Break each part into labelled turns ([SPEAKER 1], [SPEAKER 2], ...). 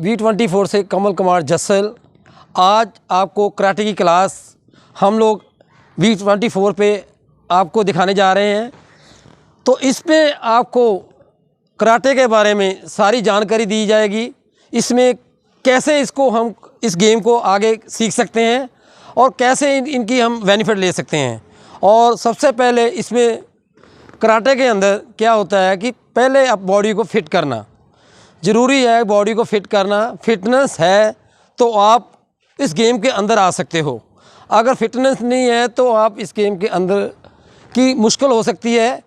[SPEAKER 1] V24 से कमल कुमार जस्सल। आज आपको कराटे की क्लास हम लोग V24 पे आपको दिखाने जा रहे हैं। तो इसमें आपको कराटे के बारे में सारी जानकारी दी जाएगी। इसमें कैसे इसको हम इस गेम को आगे सीख सकते हैं और कैसे इनकी हम बेनिफिट ले सकते हैं। और सबसे पहले इसमें कराटे के अंदर क्या होता है कि पहले आप बॉडी को फिट करना ज़रूरी है। बॉडी को फिट करना, फिटनेस है तो आप इस गेम के अंदर आ सकते हो। अगर फिटनेस नहीं है तो आप इस गेम के अंदर की मुश्किल हो सकती है।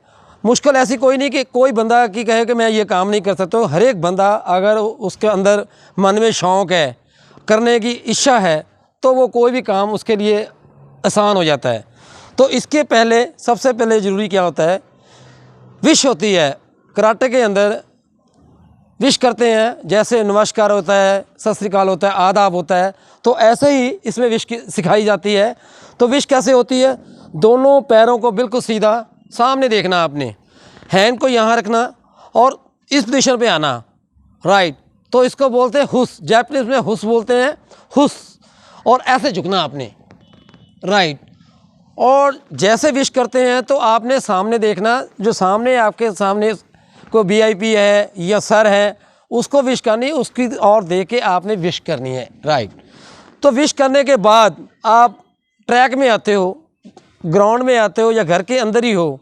[SPEAKER 1] मुश्किल ऐसी कोई नहीं कि कोई बंदा की कहे कि मैं ये काम नहीं कर सकता। हर एक बंदा अगर उसके अंदर मन में शौक़ है, करने की इच्छा है, तो वो कोई भी काम उसके लिए आसान हो जाता है। तो इसके पहले सबसे पहले ज़रूरी क्या होता है, विश होती है। कराटे के अंदर विश करते हैं, जैसे नमस्कार होता है, सत श्री अकाल होता है, आदाब होता है, तो ऐसे ही इसमें विश सिखाई जाती है। तो विश कैसे होती है, दोनों पैरों को बिल्कुल सीधा सामने देखना, आपने हैंड को यहाँ रखना और इस पोजीशन पे आना, राइट। तो इसको बोलते हैं हुस, जापानीज़ में हुस बोलते हैं, हुस। और ऐसे झुकना आपने, राइट। और जैसे विश करते हैं तो आपने सामने देखना, जो सामने आपके सामने कोई वीआईपी है या सर है उसको विश करनी, उसकी और देख के आपने विश करनी है, राइट। तो विश करने के बाद आप ट्रैक में आते हो, ग्राउंड में आते हो या घर के अंदर ही हो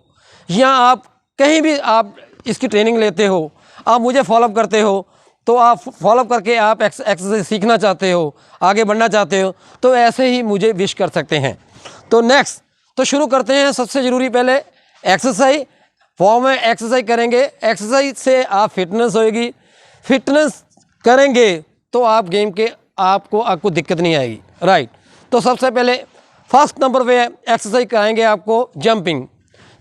[SPEAKER 1] या आप कहीं भी आप इसकी ट्रेनिंग लेते हो, आप मुझे फॉलोअप करते हो, तो आप फॉलोअप करके आप एक्सरसाइज सीखना चाहते हो, आगे बढ़ना चाहते हो, तो ऐसे ही मुझे विश कर सकते हैं। तो नेक्स्ट तो शुरू करते हैं। सबसे ज़रूरी पहले एक्सरसाइज, फॉर्म में एक्सरसाइज करेंगे। एक्सरसाइज से आप फिटनेस होएगी, फिटनेस करेंगे तो आप गेम के आपको दिक्कत नहीं आएगी, राइट। तो सबसे पहले फर्स्ट नंबर पे एक्सरसाइज कराएंगे आपको जंपिंग।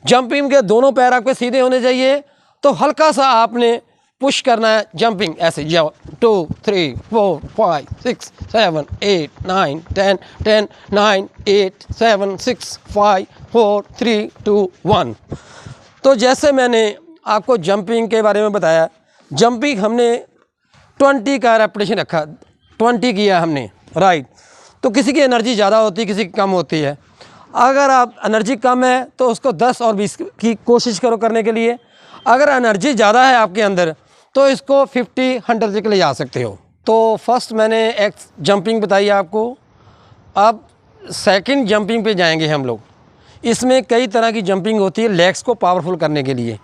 [SPEAKER 1] जंपिंग के दोनों पैर आपके सीधे होने चाहिए। तो हल्का सा आपने पुश करना है, जंपिंग ऐसे जाओ, 2 3 4 5 6 7 8 9 10 10 9 8 7 6 5 4 3 2 1। तो जैसे मैंने आपको जंपिंग के बारे में बताया, जंपिंग हमने 20 का रेपिटेशन रखा, 20 किया हमने, राइट। तो किसी की एनर्जी ज़्यादा होती है, किसी की कम होती है। अगर आप एनर्जी कम है तो उसको 10 और 20 की कोशिश करो करने के लिए। अगर एनर्जी ज़्यादा है आपके अंदर तो इसको 50 100 तक ले जा सकते हो। तो फर्स्ट मैंने एक जंपिंग बताई आपको। अब सेकंड जंपिंग पे जाएंगे हम लोग। इसमें कई तरह की जंपिंग होती है लेग्स को पावरफुल करने के लिए।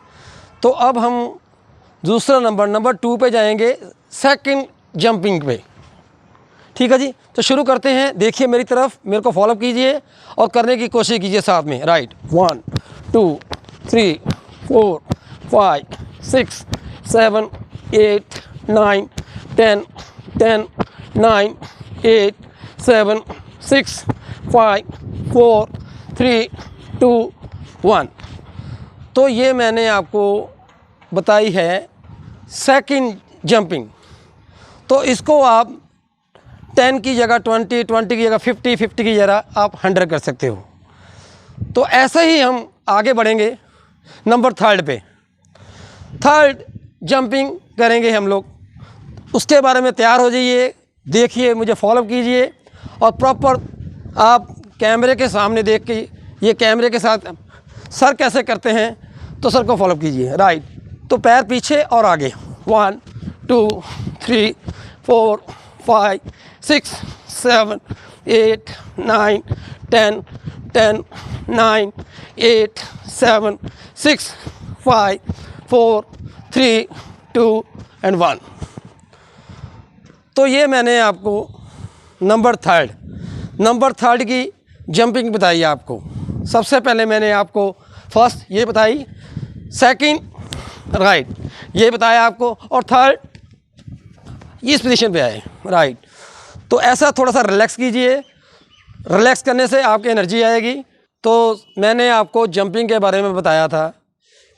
[SPEAKER 1] तो अब हम दूसरा नंबर 2 पे जाएंगे, सेकंड जंपिंग पे, ठीक है जी। तो शुरू करते हैं, देखिए मेरी तरफ, मेरे को फॉलो कीजिए और करने की कोशिश कीजिए साथ में, राइट। 1 2 3 4 5 6 7 8 9 10 10 9 8 7 6 5 4 3 2 1। तो ये मैंने आपको बताई है सेकंड जंपिंग। तो इसको आप 10 की जगह 20, 20 की जगह 50, 50 की जगह आप 100 कर सकते हो। तो ऐसे ही हम आगे बढ़ेंगे नंबर 3 पे। थर्ड जंपिंग करेंगे हम लोग। उसके बारे में तैयार हो जाइए, देखिए, मुझे फॉलो कीजिए और प्रॉपर आप कैमरे के सामने देख के, ये कैमरे के साथ सर कैसे करते हैं तो सर को फॉलो कीजिए, राइट। तो पैर पीछे और आगे, 1 2 3 4 5 6 7 8 9 10 10 9 8 7 6 5 4 3 2 एंड 1। तो ये मैंने आपको नंबर थर्ड की जंपिंग बताई आपको। सबसे पहले मैंने आपको फर्स्ट ये बताई, सेकंड राइट ये बताया आपको, और थर्ड इस पोजीशन पे आए, राइट। तो ऐसा थोड़ा सा रिलैक्स कीजिए, रिलैक्स करने से आपकी एनर्जी आएगी। तो मैंने आपको जंपिंग के बारे में बताया था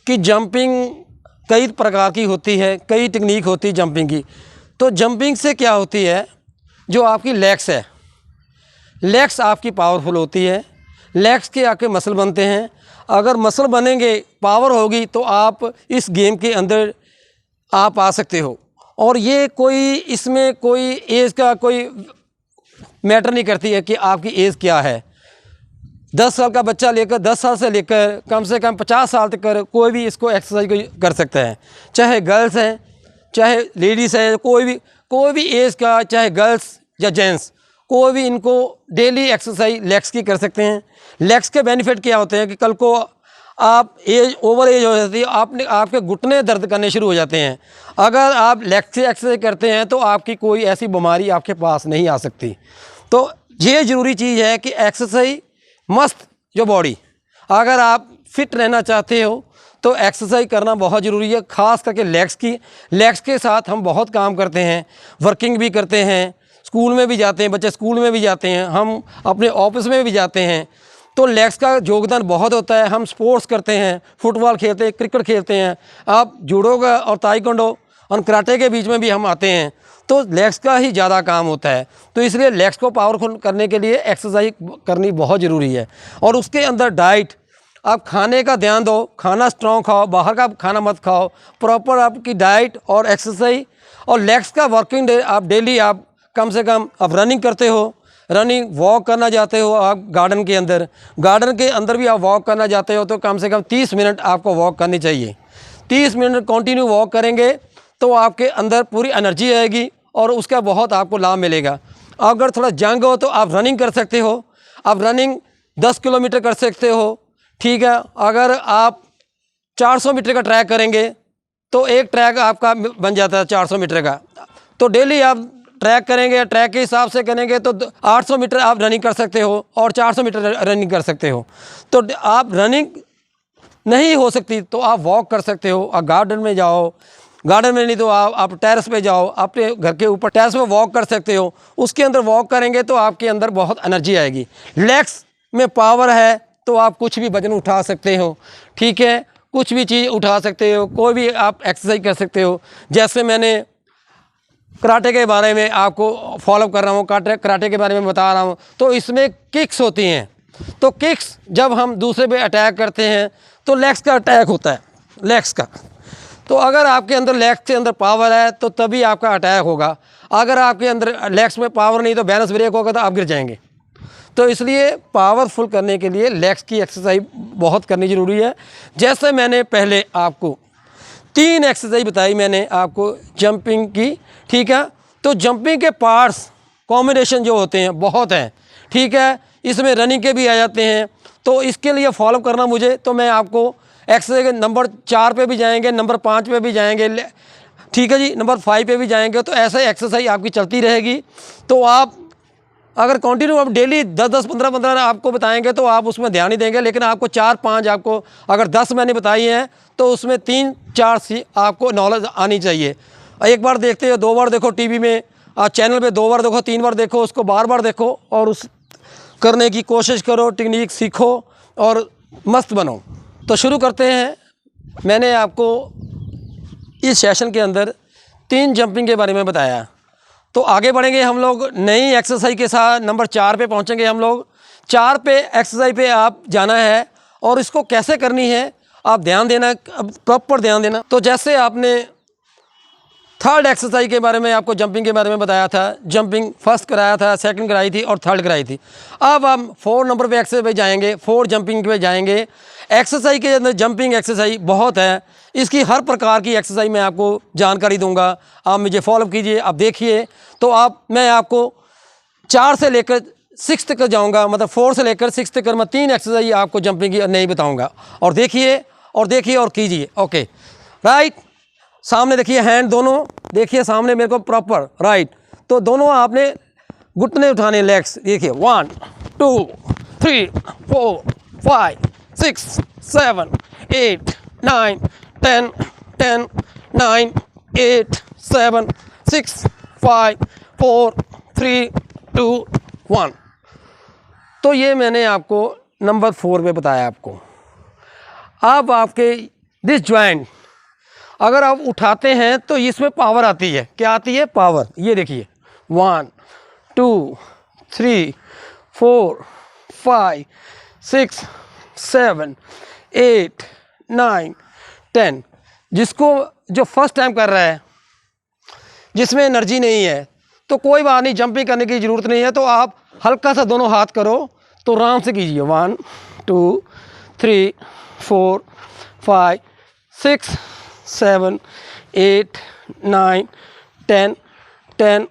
[SPEAKER 1] कि जंपिंग कई प्रकार की होती है, कई टेक्निक होती है जंपिंग की। तो जंपिंग से क्या होती है, जो आपकी लेग्स है, लेग्स आपकी पावरफुल होती है, लेग्स के आपके मसल बनते हैं। अगर मसल बनेंगे, पावर होगी, तो आप इस गेम के अंदर आप आ सकते हो। और ये कोई इसमें कोई एज का कोई मैटर नहीं करती है कि आपकी एज क्या है। 10 साल का बच्चा लेकर 10 साल से लेकर कम से कम 50 साल तक कोई भी इसको एक्सरसाइज कर सकता है, चाहे गर्ल्स हैं चाहे लेडीज़ है, कोई भी एज का, चाहे गर्ल्स या जेंट्स, कोई भी इनको डेली एक्सरसाइज लेग्स की कर सकते हैं। लेग्स के बेनिफिट क्या होते हैं कि कल को आप ओवर एज हो जाती है, आपके घुटने दर्द करने शुरू हो जाते हैं। अगर आप लेग्स से एक्सरसाइज करते हैं तो आपकी कोई ऐसी बीमारी आपके पास नहीं आ सकती। तो ये ज़रूरी चीज़ है कि एक्सरसाइज मस्त जो बॉडी, अगर आप फिट रहना चाहते हो तो एक्सरसाइज करना बहुत ज़रूरी है, ख़ास करके लेग्स के साथ हम बहुत काम करते हैं, वर्किंग भी करते हैं, स्कूल में भी जाते हैं, बच्चे स्कूल में भी जाते हैं, हम अपने ऑफिस में भी जाते हैं, तो लेग्स का योगदान बहुत होता है। हम स्पोर्ट्स करते हैं, फुटबॉल खेलते हैं, क्रिकेट खेलते हैं, आप जूडो का और ताइक्वांडो और कराटे के बीच में भी हम आते हैं, तो लेग्स का ही ज़्यादा काम होता है। तो इसलिए लेग्स को पावरफुल करने के लिए एक्सरसाइज करनी बहुत ज़रूरी है। और उसके अंदर डाइट, आप खाने का ध्यान दो, खाना स्ट्रॉन्ग खाओ, बाहर का खाना मत खाओ, प्रॉपर आपकी डाइट और एक्सरसाइज और लेग्स का वर्किंग डे, आप डेली आप कम से कम आप रनिंग करते हो, रनिंग वॉक करना जाते हो, आप गार्डन के अंदर भी आप वॉक करना जाते हो, तो कम से कम 30 मिनट आपको वॉक करनी चाहिए। 30 मिनट कंटिन्यू वॉक करेंगे तो आपके अंदर पूरी एनर्जी आएगी और उसका बहुत आपको लाभ मिलेगा। अगर थोड़ा जंग हो तो आप रनिंग कर सकते हो, आप रनिंग 10 किलोमीटर कर सकते हो, ठीक है। अगर आप 400 मीटर का ट्रैक करेंगे तो एक ट्रैक आपका बन जाता है 400 मीटर का, तो डेली आप ट्रैक करेंगे, ट्रैक के हिसाब से करेंगे तो 800 मीटर आप रनिंग कर सकते हो और 400 मीटर रनिंग कर सकते हो। तो आप रनिंग नहीं हो सकती तो आप वॉक कर सकते हो, आप गार्डन में जाओ, गार्डन में नहीं तो आप टेरेस पे जाओ, अपने घर के ऊपर टेरेस पे वॉक कर सकते हो। उसके अंदर वॉक करेंगे तो आपके अंदर बहुत एनर्जी आएगी। लेग्स में पावर है तो आप कुछ भी वजन उठा सकते हो, ठीक है, कुछ भी चीज़ उठा सकते हो, कोई भी आप एक्सरसाइज कर सकते हो। जैसे मैंने कराटे के बारे में आपको फॉलो कर रहा हूँ, कराटे के बारे में बता रहा हूँ, तो इसमें किक्स होती हैं। तो किक्स जब हम दूसरे पे अटैक करते हैं तो लेग्स का अटैक होता है, लेग्स का। तो अगर आपके अंदर लेग्स के अंदर पावर है तो तभी आपका अटैक होगा। अगर आपके अंदर लेग्स में पावर नहीं तो बैलेंस ब्रेक होगा तो आप गिर जाएंगे। तो इसलिए पावरफुल करने के लिए लेग्स की एक्सरसाइज बहुत करनी ज़रूरी है। जैसे मैंने पहले आपको 3 एक्सरसाइज बताई मैंने आपको जंपिंग की, ठीक है। तो जंपिंग के पार्ट्स कॉम्बिनेशन जो होते हैं बहुत हैं, ठीक है, इसमें रनिंग के भी आ जाते हैं। तो इसके लिए फॉलो करना मुझे, तो मैं आपको एक्सरसाइज नंबर 4 पे भी जाएंगे, नंबर 5 पे भी जाएंगे, ठीक है जी, नंबर 5 पे भी जाएंगे। तो ऐसे एक्सरसाइज आपकी चलती रहेगी। तो आप अगर कंटिन्यू आप डेली 10-10, 15-15 आपको बताएंगे तो आप उसमें ध्यान नहीं देंगे, लेकिन आपको 4-5 आपको अगर 10 मैंने बताई हैं तो उसमें 3-4 सी आपको नॉलेज आनी चाहिए। एक बार देखते हो, 2 बार देखो टीवी में, चैनल पे 2 बार देखो, 3 बार देखो, उसको बार देखो और उस करने की कोशिश करो, टेक्निक सीखो और मस्त बनो। तो शुरू करते हैं। मैंने आपको इस सेशन के अंदर 3 जंपिंग के बारे में बताया। तो आगे बढ़ेंगे हम लोग नई एक्सरसाइज के साथ, नंबर 4 पे पहुंचेंगे हम लोग। 4 पे एक्सरसाइज पे आप जाना है और इसको कैसे करनी है आप ध्यान देना, प्रॉपर ध्यान देना। तो जैसे आपने 3rd एक्सरसाइज के बारे में आपको जंपिंग के बारे में बताया था, जंपिंग फर्स्ट कराया था, सेकंड कराई थी और 3rd कराई थी। अब हम 4 नंबर पे एक्सरसाइज पे जाएंगे, 4 जंपिंग पे जाएंगे। एक्सरसाइज के अंदर जंपिंग एक्सरसाइज बहुत है, इसकी हर प्रकार की एक्सरसाइज मैं आपको जानकारी दूंगा, आप मुझे फॉलो कीजिए, आप देखिए। तो मैं आपको 4 से लेकर 6 तक जाऊंगा, मतलब 4 से लेकर 6 तक मैं 3 एक्सरसाइज आपको जंपिंग की नहीं बताऊंगा। और देखिए और कीजिए, ओके राइट। सामने देखिए, हैंड दोनों देखिए सामने मेरे को प्रॉपर, राइट। तो दोनों आपने घुटने उठाने, लेग्स देखिए, 1 2 3 4 5 6 7 8 9 10 10 9 8 7 6 5 4 3 2 1। तो ये मैंने आपको नंबर 4 पे बताया आपको। अब आपके दिस जॉइंट अगर आप उठाते हैं तो इसमें पावर आती है। क्या आती है? पावर। ये देखिए, 1 2 3 4 5 6 7 8 9 10। जिसको जो फर्स्ट टाइम कर रहा है जिसमें एनर्जी नहीं है, तो कोई बात नहीं, जंपिंग करने की ज़रूरत नहीं है। तो आप हल्का सा दोनों हाथ करो तो आराम से कीजिए। 1 2 3 4 5 6 7 8 9 10 10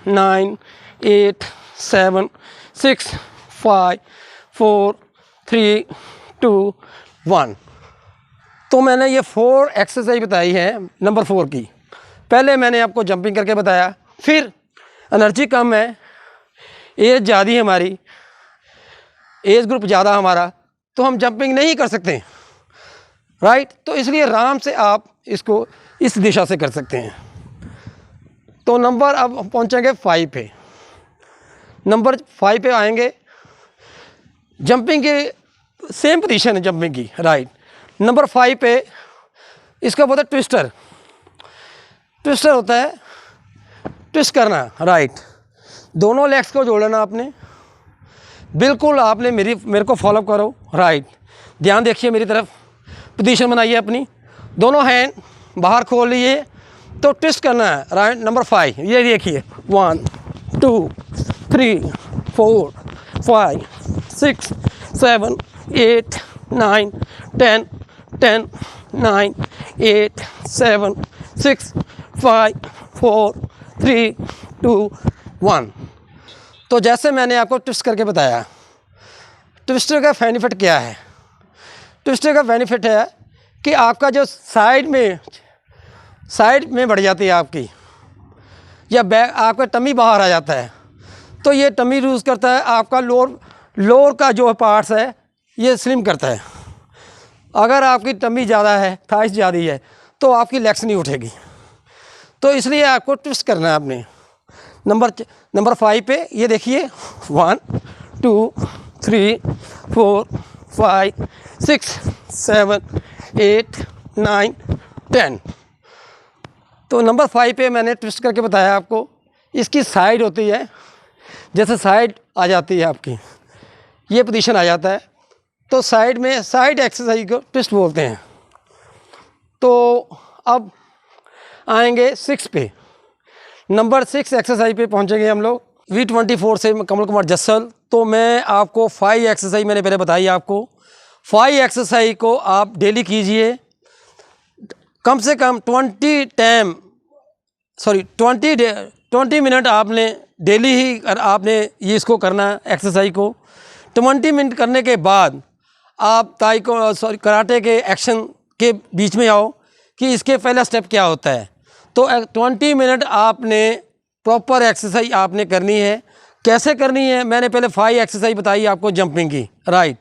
[SPEAKER 1] 9 8 7 6 5 4 3 2 1। तो मैंने ये 4 एक्सरसाइज बताई है नंबर 4 की। पहले मैंने आपको जंपिंग करके बताया, फिर एनर्जी कम है, एज ज़्यादा है हमारी, एज ग्रुप ज़्यादा हमारा, तो हम जंपिंग नहीं कर सकते, राइट। तो इसलिए आराम से आप इसको इस दिशा से कर सकते हैं। तो नंबर अब पहुंचेंगे 5 पे। नंबर 5 पे आएंगे, जंपिंग की सेम पोजीशन है जंपिंग की, राइट। नंबर 5 पे इसका बोलते हैं ट्विस्टर। ट्विस्टर होता है ट्विस्ट करना, राइट। दोनों लेग्स को जोड़ना आपने, बिल्कुल आपने मेरे को फॉलो करो, राइट। ध्यान देखिए मेरी तरफ, पोजीशन बनाइए अपनी, दोनों हैंड बाहर खोल लिए तो ट्विस्ट करना है, राइट। नंबर 5 ये देखिए, 1 2 3 4 5 6 7 8 9 10 10 9 8 7 6 5 4 3 2 1। तो जैसे मैंने आपको ट्विस्ट करके बताया, ट्विस्टर का बेनिफिट क्या है? ट्विस्टर का बेनिफिट है कि आपका जो साइड में बढ़ जाती है आपकी, या बैक आपका टमी बाहर आ जाता है, तो ये टमी यूज़ करता है आपका लोअर का जो पार्ट्स है ये स्लिम करता है। अगर आपकी टमी ज़्यादा है, थाइस ज़्यादा है, तो आपकी लेग्स नहीं उठेगी। तो इसलिए आपको ट्विस्ट करना है आपने। नंबर 5 पे ये देखिए, 1 2 3 4 5 6 7 8 9 10। तो नंबर 5 पे मैंने ट्विस्ट करके बताया आपको। इसकी साइड होती है, जैसे साइड आ जाती है आपकी, ये पोजीशन आ जाता है, तो साइड एक्सरसाइज को ट्विस्ट बोलते हैं। तो अब आएंगे 6 पे। नंबर 6 एक्सरसाइज पे पहुंचेंगे हम लोग। V24 से कमल कुमार जस्सल। तो मैं आपको 5 एक्सरसाइज मैंने पहले बताई आपको। 5 एक्सरसाइज को आप डेली कीजिए, कम से कम 20 मिनट आपने डेली ही आपने ये इसको करना है एक्सरसाइज को। 20 मिनट करने के बाद आप कराटे के एक्शन के बीच में आओ कि इसके पहला स्टेप क्या होता है। तो 20 मिनट आपने प्रॉपर एक्सरसाइज आपने करनी है। कैसे करनी है? मैंने पहले 5 एक्सरसाइज बताई आपको जंपिंग की, राइट।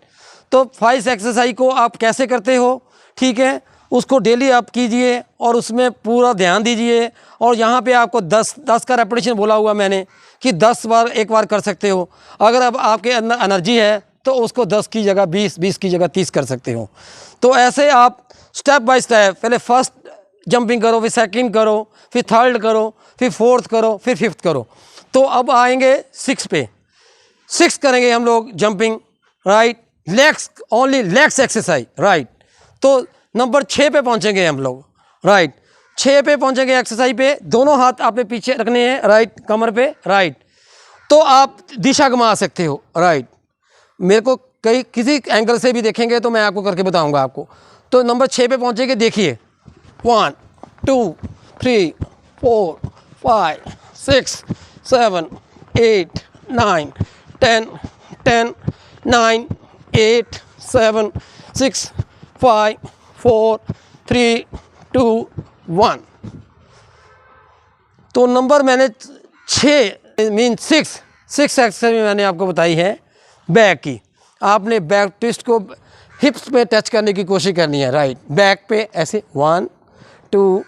[SPEAKER 1] तो 5 एक्सरसाइज को आप कैसे करते हो, ठीक है, उसको डेली आप कीजिए और उसमें पूरा ध्यान दीजिए। और यहाँ पे आपको 10 का रेपिटेशन बोला हुआ मैंने कि 10 बार एक बार कर सकते हो। अगर अब आपके अंदर एनर्जी है तो उसको 10 की जगह 20 की जगह 30 कर सकते हो। तो ऐसे आप स्टेप बाय स्टेप, पहले फर्स्ट जंपिंग करो, फिर सेकंड करो, फिर थर्ड करो, फिर फोर्थ करो, फिर फिफ्थ करो। तो अब आएंगे 6 पे। 6 करेंगे हम लोग jumping, right. Legs, only legs exercise, right. तो नंबर 6 पे पहुंचेंगे हम लोग, राइट। 6 पे पहुंचेंगे एक्सरसाइज पे। दोनों हाथ आपने पीछे रखने हैं, राइट, कमर पे, राइट। तो आप दिशा घुमा सकते हो, राइट। मेरे को किसी एंगल से भी देखेंगे तो मैं आपको करके बताऊंगा आपको। तो नंबर 6 पे पहुंचेंगे, देखिए, 1 2 3 4 5 6 7 8 9 10 10 9 8 7 6 5 4 3 2 1। तो नंबर मैंने 6 मीन 6 एक्सरसाइज मैंने आपको बताई है बैक की। आपने बैक ट्विस्ट को हिप्स पे टच करने की कोशिश करनी है, राइट। बैक पे ऐसे 1 2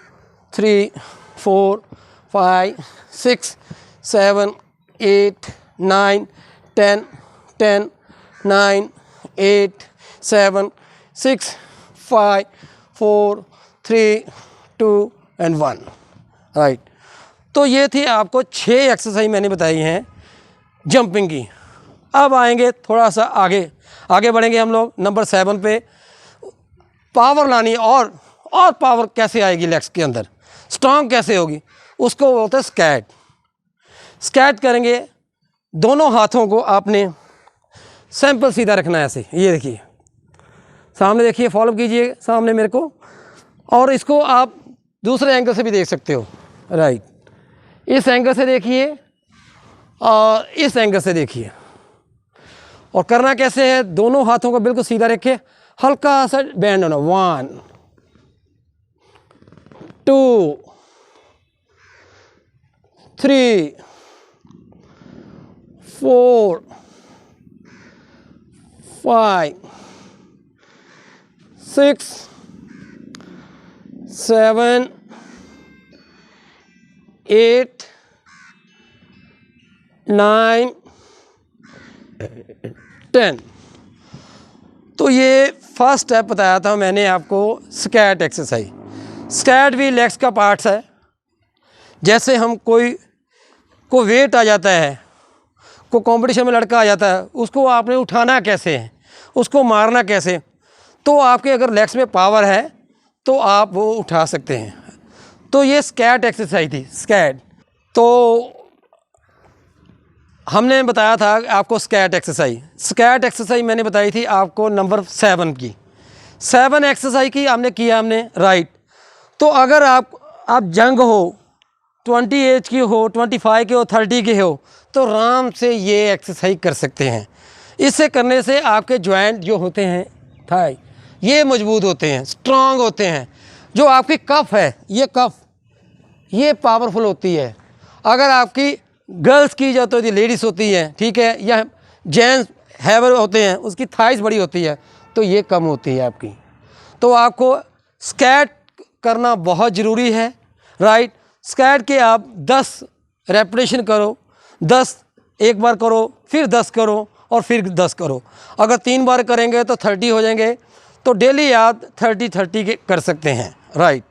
[SPEAKER 1] 3 4 5 6 7 8 9 10 10 9 8 7 6 5 4 3 2 and 1, राइट। तो ये थी आपको 6 एक्सरसाइज मैंने बताई हैं जंपिंग की। अब आएंगे थोड़ा सा आगे बढ़ेंगे हम लोग नंबर 7 पे। पावर लानी, और पावर कैसे आएगी लेग्स के अंदर, स्ट्रांग कैसे होगी। उसको बोलते हैं स्क्वैट। स्क्वैट करेंगे, दोनों हाथों को आपने सैंपल सीधा रखना है ऐसे। ये देखिए सामने, देखिए फॉलो कीजिए सामने मेरे को, और इसको आप दूसरे एंगल से भी देख सकते हो। राइट, इस एंगल से देखिए और इस एंगल से देखिए। और करना कैसे है, दोनों हाथों को बिल्कुल सीधा रखे, हल्का सा बैंड होना। 1 2 3 4 5 6 7 8 9 10। तो ये फर्स्ट स्टेप बताया था मैंने आपको, स्क्वैट एक्सरसाइज। स्क्वैट भी लेग्स का पार्ट्स है। जैसे हम को वेट आ जाता है, को कंपटीशन में लड़का आ जाता है, उसको आपने उठाना कैसे है, उसको मारना कैसे, तो आपके अगर लेग्स में पावर है तो आप वो उठा सकते हैं। तो ये स्क्वैट एक्सरसाइज थी, स्क्वैट। तो हमने बताया था आपको स्क्वैट एक्सरसाइज। स्क्वैट एक्सरसाइज मैंने बताई थी आपको नंबर 7 की। 7 एक्सरसाइज की हमने किया राइट। तो अगर आप जंग हो, 20 एज की हो, 25 के हो, 30 के हो, तो आराम से ये एक्सरसाइज कर सकते हैं। इससे करने से आपके जॉइंट जो होते हैं थाई, ये मजबूत होते हैं, स्ट्रांग होते हैं। जो आपकी कफ है, ये कफ ये पावरफुल होती है। अगर आपकी गर्ल्स की जो तो लेडीज़ होती है, ठीक है, या जेंट्स हैवर होते हैं, उसकी थाइस बड़ी होती है, तो ये कम होती है आपकी। तो आपको स्क्वैट करना बहुत ज़रूरी है। राइट, स्क्वैट के आप 10 रेपिटेशन करो, 10 एक बार करो, फिर 10 करो और फिर 10 करो। अगर 3 बार करेंगे तो 30 हो जाएंगे। तो डेली आप 30 के कर सकते हैं। राइट,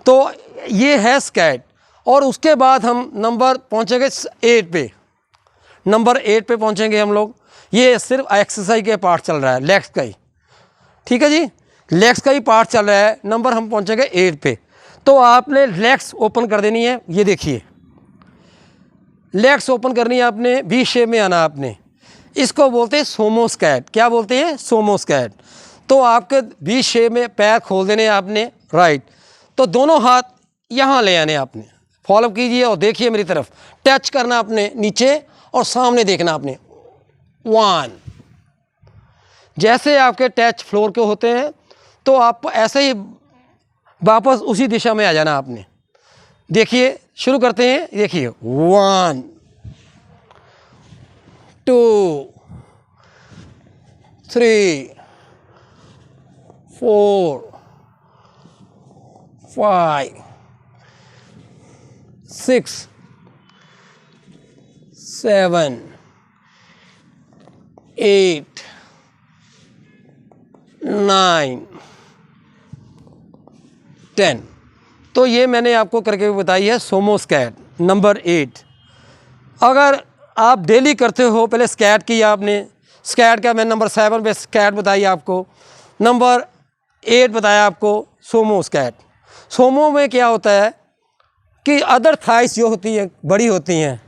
[SPEAKER 1] तो ये है स्क्वैट। और उसके बाद हम नंबर पहुँचेंगे 8 पे। नंबर 8 पे पहुँचेंगे हम लोग। ये सिर्फ एक्सरसाइज के पार्ट चल रहा है, लेग्स का ही, ठीक है जी, लेग्स का ही पार्ट चल रहा है। नंबर हम पहुँचेंगे 8 पे। तो आपने लेग्स ओपन कर देनी है। ये देखिए, लेग्स ओपन करनी है आपने, वी शेप में आना आपने। इसको बोलते हैं सोमो स्क्वैट। क्या बोलते हैं? सोमो स्क्वैट। तो आपके वी शेप में पैर खोल देने आपने। राइट, तो दोनों हाथ यहाँ ले आने आपने। फॉलो कीजिए और देखिए मेरी तरफ, टच करना आपने नीचे और सामने देखना आपने। 1, जैसे आपके टच फ्लोर के होते हैं तो आप ऐसे ही वापस उसी दिशा में आ जाना आपने। देखिए, शुरू करते हैं। देखिए, 1 2 3 4 5 6 7 8 9 10। तो ये मैंने आपको करके बताई है सोमो स्क्वैट नंबर 8। अगर आप डेली करते हो, पहले स्क्वैट किया आपने, स्क्वैट का मैं नंबर 7 पे स्क्वैट बताई आपको, नंबर 8 बताया आपको सोमो स्क्वैट। सोमो में क्या होता है कि अदर थाइस जो होती हैं बड़ी होती हैं,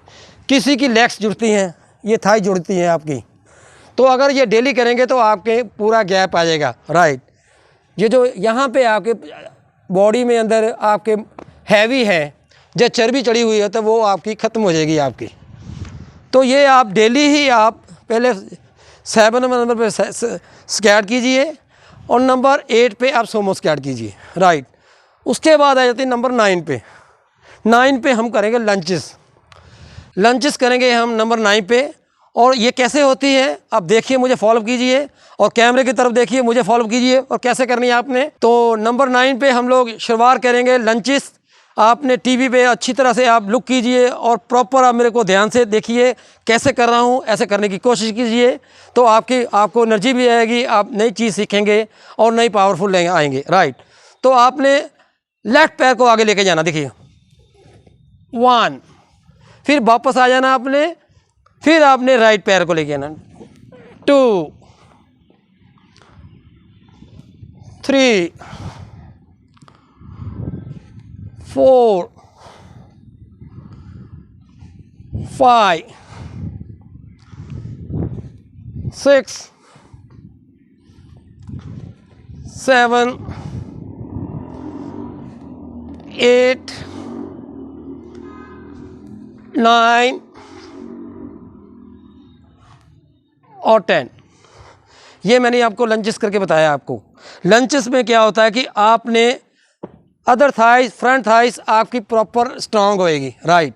[SPEAKER 1] किसी की लेग्स जुड़ती हैं, ये थाई जुड़ती हैं आपकी। तो अगर ये डेली करेंगे तो आपके पूरा गैप आ जाएगा। राइट, ये जो यहाँ पे आपके बॉडी में अंदर आपके हैवी है, जो चर्बी चढ़ी हुई है, तो वो आपकी ख़त्म हो जाएगी आपकी। तो ये आप डेली ही आप पहले 7 नंबर पे स्क्वैट कीजिए और नंबर 8 पे आप सोमो स्क्वैट कीजिए। राइट, उसके बाद आ जाती है नंबर 9 पे। 9 पे हम करेंगे लंचेस। लंचेस करेंगे हम नंबर 9 पे। और ये कैसे होती है आप देखिए, मुझे फॉलो कीजिए और कैमरे की तरफ देखिए, मुझे फॉलो कीजिए और कैसे करनी है आपने। तो नंबर 9 पे हम लोग शुरुआत करेंगे लंचेस। आपने टीवी पे अच्छी तरह से आप लुक कीजिए और प्रॉपर आप मेरे को ध्यान से देखिए कैसे कर रहा हूँ, ऐसे करने की कोशिश कीजिए। तो आपको एनर्जी भी आएगी, आप नई चीज़ सीखेंगे और नई पावरफुल आएंगे। राइट, तो आपने लेफ्ट पैर को आगे लेके जाना। देखिए, 1, फिर वापस आ जाना आपने, फिर आपने राइट पैर को लेके आना। 2 3 4 5 6 7 8 9 और 10। ये मैंने आपको लंचेस करके बताया। आपको लंचेस में क्या होता है कि आपने अदर थाइस, फ्रंट थाइस आपकी प्रॉपर स्ट्रांग होएगी, राइट।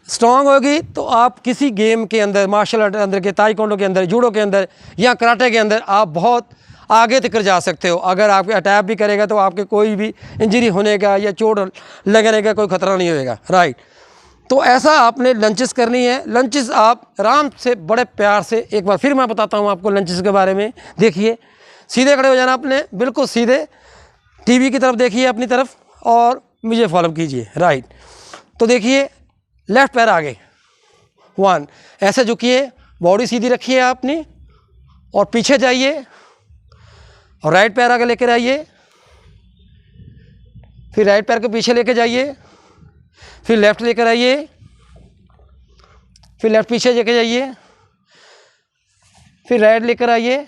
[SPEAKER 1] स्ट्रांग होगी तो आप किसी गेम के अंदर, मार्शल आर्ट के अंदर, के ताइक्वांडो के अंदर, जूडो के अंदर या कराटे के अंदर आप बहुत आगे तक जा सकते हो। अगर आपके अटैक भी करेगा तो आपके कोई भी इंजरी होने का या चोट लगने का कोई खतरा नहीं होएगा, राइट। तो ऐसा आपने लंचेस करनी है। लंचेस आप आराम से बड़े प्यार से, एक बार फिर मैं बताता हूँ आपको लंचेस के बारे में। देखिए, सीधे खड़े हो जाना आपने, बिल्कुल सीधे, टीवी की तरफ देखिए अपनी तरफ और मुझे फॉलो कीजिए, राइट। तो देखिए, लेफ़्ट पैर आगे 1, ऐसे झुकिए, बॉडी सीधी रखिए आपने और पीछे जाइए और राइट पैर आगे लेकर आइए, फिर राइट पैर को पीछे लेके जाइए, फिर लेफ़्ट लेकर आइए, फिर लेफ़्ट पीछे लेके जाइए, फिर राइट लेकर आइए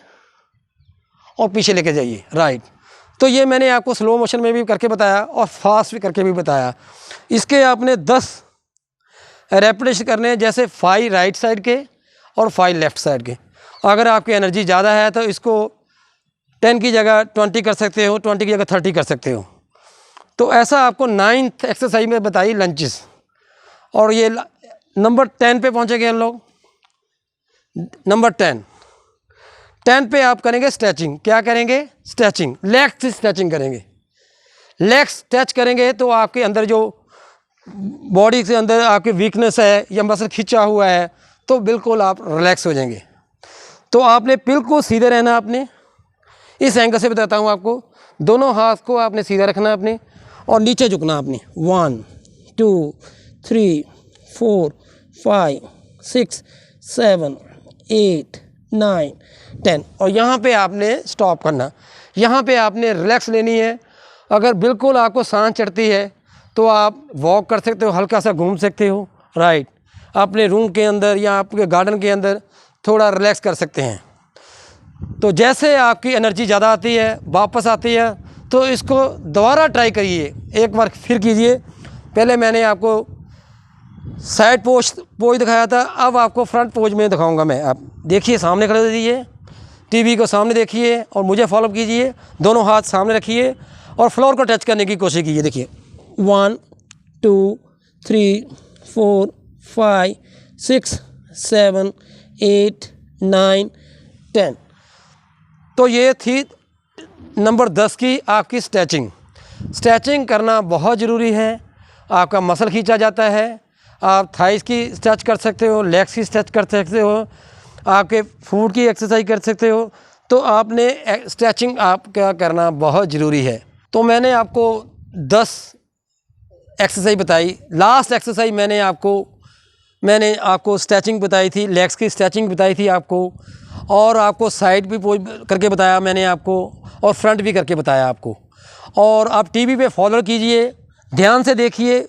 [SPEAKER 1] और पीछे लेके जाइए, राइट। तो ये मैंने आपको स्लो मोशन में भी करके बताया और फास्ट भी करके भी बताया। इसके आपने 10 रेपिटेशन करने हैं, जैसे 5 राइट साइड के और 5 लेफ़्ट साइड के। अगर आपकी एनर्जी ज़्यादा है तो इसको 10 की जगह 20 कर सकते हो, 20 की जगह 30 कर सकते हो। तो ऐसा आपको 9th एक्सरसाइज में बताई लंचेस। और ये नंबर 10 पे पहुँचेंगे हम लोग। नंबर 10 पे आप करेंगे स्ट्रेचिंग। क्या करेंगे? स्ट्रेचिंग, लेग्स से स्ट्रेचिंग करेंगे। लेग्स स्ट्रेच करेंगे तो आपके अंदर जो बॉडी के अंदर आपकी वीकनेस है या मसल खिंचा हुआ है तो बिल्कुल आप रिलैक्स हो जाएंगे। तो आपने बिल्कुल सीधे रहना। आपने इस एंगल से बताता हूँ आपको, दोनों हाथ को आपने सीधा रखना अपने और नीचे झुकना आपने। 1 2 3 4 5 6 7 8 9 10 और यहाँ पे आपने स्टॉप करना। यहाँ पे आपने रिलैक्स लेनी है। अगर बिल्कुल आपको सांस चढ़ती है तो आप वॉक कर सकते हो, हल्का सा घूम सकते हो, राइट। अपने रूम के अंदर या आपके गार्डन के अंदर थोड़ा रिलैक्स कर सकते हैं। तो जैसे आपकी एनर्जी ज़्यादा आती है, वापस आती है, तो इसको दोबारा ट्राई करिए, एक बार फिर कीजिए। पहले मैंने आपको साइड पोज दिखाया था, अब आपको फ्रंट पोज में दिखाऊंगा मैं। आप देखिए, सामने खड़े हो जाइए, टीवी को सामने देखिए और मुझे फॉलो कीजिए। दोनों हाथ सामने रखिए और फ्लोर को टच करने की कोशिश कीजिए। देखिए 1 2 3 4 5 6 7 8 9 10। तो ये थी नंबर 10 की आपकी स्ट्रेचिंग। स्ट्रेचिंग करना बहुत ज़रूरी है। आपका मसल खींचा जाता है। आप थाइस की स्ट्रेच कर सकते हो, लेग्स की स्ट्रेच कर सकते हो, आपके फूड की एक्सरसाइज कर सकते हो। तो आपने स्ट्रेचिंग आपका करना बहुत ज़रूरी है। तो मैंने आपको 10 एक्सरसाइज बताई। लास्ट एक्सरसाइज मैंने आपको स्ट्रेचिंग बताई थी, लेग्स की स्ट्रेचिंग बताई थी आपको, और आपको साइड भी करके बताया मैंने आपको, और फ्रंट भी करके बताया आपको। और आप टीवी पे फॉलो कीजिए, ध्यान से देखिए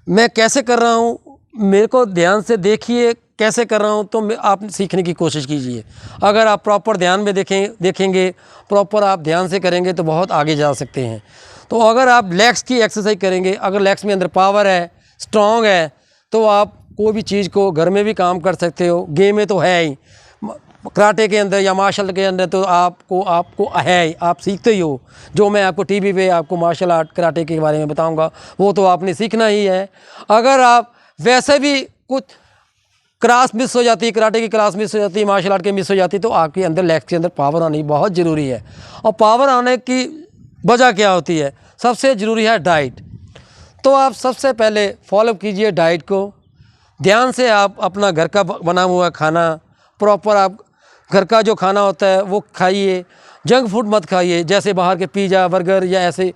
[SPEAKER 1] मैं कैसे कर रहा हूँ, मेरे को ध्यान से देखिए कैसे कर रहा हूँ, तो आप सीखने की कोशिश कीजिए। अगर आप प्रॉपर ध्यान में देखेंगे, प्रॉपर आप ध्यान से करेंगे तो बहुत आगे जा सकते हैं। तो अगर आप लेग्स की एक्सरसाइज करेंगे, अगर लेग्स में अंदर पावर है, स्ट्रॉन्ग है, तो आप कोई भी चीज़ को घर में भी काम कर सकते हो। गेम में तो है ही, कराटे के अंदर या मार्शल के अंदर तो आपको है ही, आप सीखते ही हो। जो मैं आपको टीवी पे आपको मार्शल आर्ट कराटे के बारे में बताऊंगा वो तो आपने सीखना ही है। अगर आप वैसे भी कुछ क्लास मिस हो जाती है, कराटे की क्लास मिस हो जाती है, मार्शल आर्ट की मिस हो जाती है, तो आपके अंदर लेग्स के अंदर पावर आनी बहुत ज़रूरी है। और पावर आने की वजह क्या होती है? सबसे ज़रूरी है डाइट। तो आप सबसे पहले फॉलो कीजिए डाइट को। ध्यान से आप अपना घर का बना हुआ खाना, प्रॉपर आप घर का जो खाना होता है वो खाइए। जंक फूड मत खाइए, जैसे बाहर के पिज़्ज़ा, बर्गर या ऐसे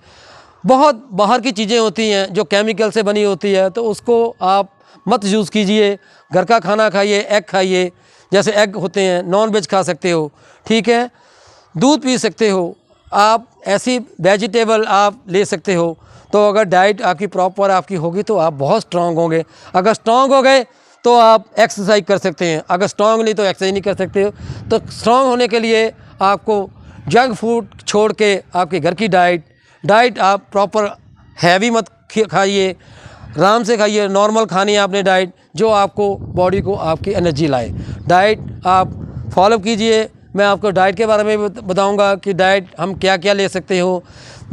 [SPEAKER 1] बहुत बाहर की चीज़ें होती हैं जो केमिकल से बनी होती है, तो उसको आप मत यूज़ कीजिए। घर का खाना खाइए, एग खाइए, जैसे एग होते हैं, नॉन वेज खा सकते हो, ठीक है। दूध पी सकते हो आप, ऐसी वेजिटेबल आप ले सकते हो। तो अगर डाइट आपकी प्रॉपर आपकी होगी तो आप बहुत स्ट्रांग होंगे। अगर स्ट्रांग हो गए तो आप एक्सरसाइज कर सकते हैं। अगर स्ट्रांग नहीं तो एक्सरसाइज नहीं कर सकते हो। तो स्ट्रांग होने के लिए आपको जंक फूड छोड़ के आपके घर की डाइट आप प्रॉपर हैवी मत खाइए, आराम से खाइए। नॉर्मल खानी है आपने डाइट जो आपको बॉडी को आपकी एनर्जी लाए। डाइट आप फॉलो कीजिए। मैं आपको डाइट के बारे में बताऊंगा कि डाइट हम क्या क्या ले सकते हो,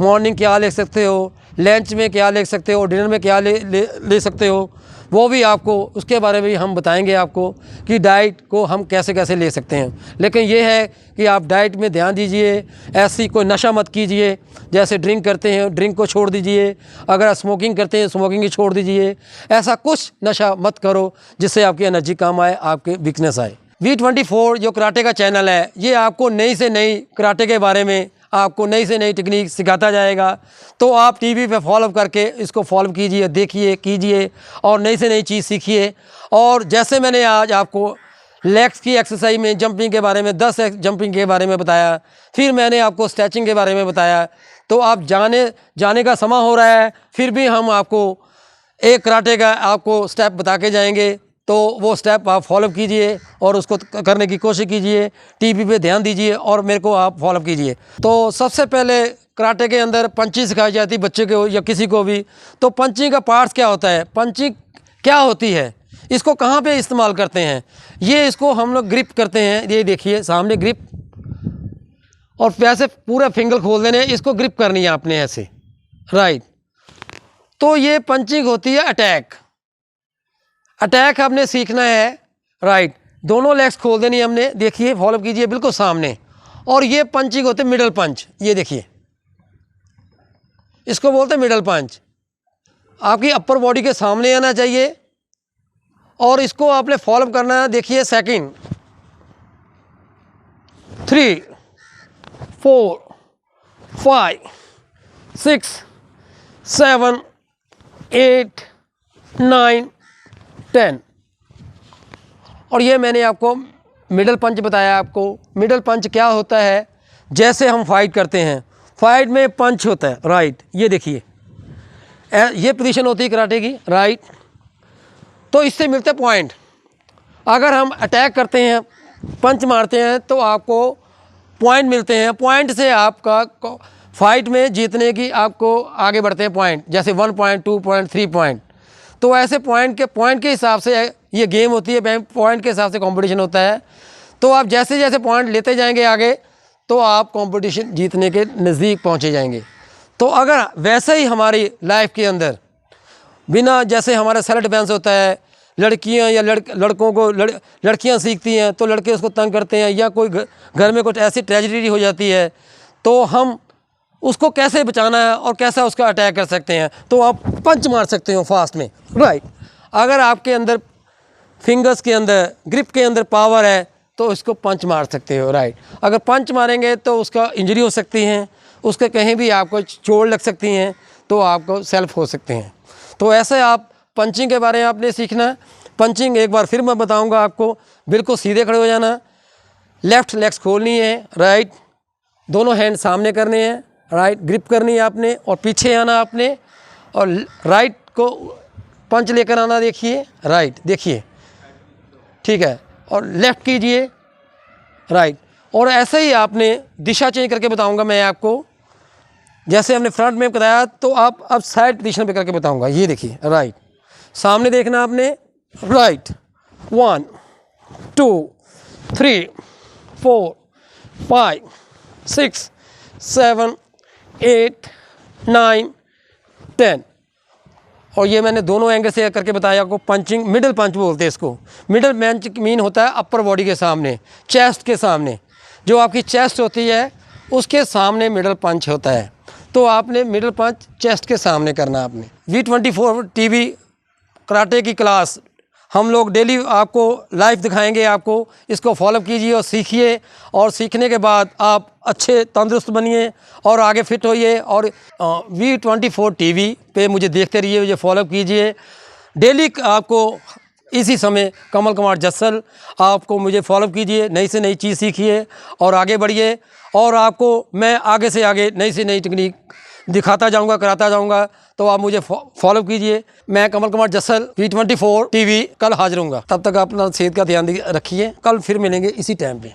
[SPEAKER 1] मॉर्निंग क्या ले सकते हो, लंच में क्या ले सकते हो, डिनर में क्या ले सकते हो, वो भी आपको उसके बारे में भी हम बताएंगे आपको कि डाइट को हम कैसे कैसे ले सकते हैं। लेकिन ये है कि आप डाइट में ध्यान दीजिए। ऐसी कोई नशा मत कीजिए, जैसे ड्रिंक करते हैं ड्रिंक को छोड़ दीजिए, अगर आप स्मोकिंग करते हैं स्मोकिंग ही छोड़ दीजिए। ऐसा कुछ नशा मत करो जिससे आपकी एनर्जी कम आए, आपके वीकनेस आए। V24 जो कराटे का चैनल है, ये आपको नई से नई कराटे के बारे में आपको नई से नई टेक्निक सिखाता जाएगा। तो आप टीवी पे फॉलो करके इसको फॉलो कीजिए, देखिए, कीजिए और नई से नई चीज़ सीखिए। और जैसे मैंने आज आपको लेग्स की एक्सरसाइज में जंपिंग के बारे में 10 जंपिंग के बारे में बताया, फिर मैंने आपको स्ट्रेचिंग के बारे में बताया। तो आप जाने का समय हो रहा है, फिर भी हम आपको एक कराटे का आपको स्टेप बता के जाएंगे। तो वो स्टेप आप फॉलो कीजिए और उसको करने की कोशिश कीजिए। टीवी पे ध्यान दीजिए और मेरे को आप फॉलो कीजिए। तो सबसे पहले कराटे के अंदर पंचिंग सिखाई जाती है बच्चे को या किसी को भी। तो पंचिंग का पार्ट्स क्या होता है, पंचिंग क्या होती है, इसको कहाँ पे इस्तेमाल करते हैं, ये इसको हम लोग ग्रिप करते हैं। ये देखिए सामने ग्रिप, और वैसे पूरा फिंगर खोल देने, इसको ग्रिप करनी है आपने ऐसे, राइट। तो ये पंचिंग होती है अटैक। अटैक आपने सीखना है, राइट। दोनों लेग्स खोल देनी है हमने, देखिए फॉलो कीजिए बिल्कुल सामने। और ये पंचिंग होते हैं मिडल पंच, ये देखिए इसको बोलते हैं मिडल पंच। आपकी अपर बॉडी के सामने आना चाहिए और इसको आपने फॉलो करना है। देखिए सेकंड, 3, 4, 5, 6, 7, 8, 9, 10। और ये मैंने आपको मिडल पंच बताया। आपको मिडल पंच क्या होता है, जैसे हम फाइट करते हैं, फाइट में पंच होता है, राइट। ये देखिए ये पोजीशन होती है कराटे की, राइट। तो इससे मिलते पॉइंट। अगर हम अटैक करते हैं, पंच मारते हैं, तो आपको पॉइंट मिलते हैं। पॉइंट से आपका फाइट में जीतने की आपको आगे बढ़ते हैं पॉइंट, जैसे 1 पॉइंट, 2 पॉइंट, 3 पॉइंट। तो ऐसे पॉइंट के हिसाब से ये गेम होती है, पॉइंट के हिसाब से कंपटीशन होता है। तो आप जैसे जैसे पॉइंट लेते जाएंगे आगे, तो आप कंपटीशन जीतने के नज़दीक पहुंचे जाएंगे। तो अगर वैसे ही हमारी लाइफ के अंदर बिना, जैसे हमारा सेल्फ डिफेंस होता है, लड़कियां या लड़कों को लड़कियां सीखती हैं तो लड़के उसको तंग करते हैं, या कोई घर में कुछ ऐसी ट्रेजेडी हो जाती है, तो हम उसको कैसे बचाना है और कैसा उसका अटैक कर सकते हैं। तो आप पंच मार सकते हो फास्ट में, राइट। अगर आपके अंदर फिंगर्स के अंदर, ग्रिप के अंदर पावर है तो इसको पंच मार सकते हो, राइट। अगर पंच मारेंगे तो उसका इंजरी हो सकती है, उसके कहीं भी आपको चोट लग सकती हैं, तो आपको सेल्फ हो सकते हैं। तो ऐसे आप पंचिंग के बारे में आपने सीखना है। पंचिंग एक बार फिर मैं बताऊंगा आपको, बिल्कुल सीधे खड़े हो जाना, लेफ़्ट लेग्स खोलनी है, राइट। दोनों हैंड सामने करने हैं, राइट। ग्रिप करनी है आपने और पीछे आना आपने, और राइट को पंच लेकर आना, देखिए, राइट, देखिए, ठीक है। और लेफ़्ट कीजिए, राइट। और ऐसे ही आपने दिशा चेंज करके बताऊंगा मैं आपको। जैसे हमने फ्रंट में बताया, तो आप अब साइड पोजीशन पे करके बताऊंगा। ये देखिए, राइट, सामने देखना आपने, राइट। 1, 2, 3, 4, 5, 6, 7, 8, 9, 10। और ये मैंने दोनों एंगल से करके बताया आपको। पंचिंग मिडल पंच बोलते हैं इसको। मिडल पंच मीन होता है अपर बॉडी के सामने, चेस्ट के सामने, जो आपकी चेस्ट होती है उसके सामने मिडल पंच होता है। तो आपने मिडल पंच चेस्ट के सामने करना आपने। V24 टीवी कराटे की क्लास हम लोग डेली आपको लाइव दिखाएंगे। आपको इसको फॉलो कीजिए और सीखिए, और सीखने के बाद आप अच्छे तंदुरुस्त बनिए और आगे फिट होइए। और V24 टीवी पे मुझे देखते रहिए, मुझे फॉलो कीजिए। डेली आपको इसी समय कमल कुमार जस्सल, आपको मुझे फॉलो कीजिए, नई से नई चीज़ सीखिए और आगे बढ़िए। और आपको मैं आगे से आगे नई से नई टेक्निक दिखाता जाऊंगा, कराता जाऊंगा, तो आप मुझे फॉलो कीजिए। मैं कमल कुमार जस्सल, V24 TV कल हाजिर हूँगा। तब तक अपना सेहत का ध्यान रखिए। कल फिर मिलेंगे इसी टाइम पे।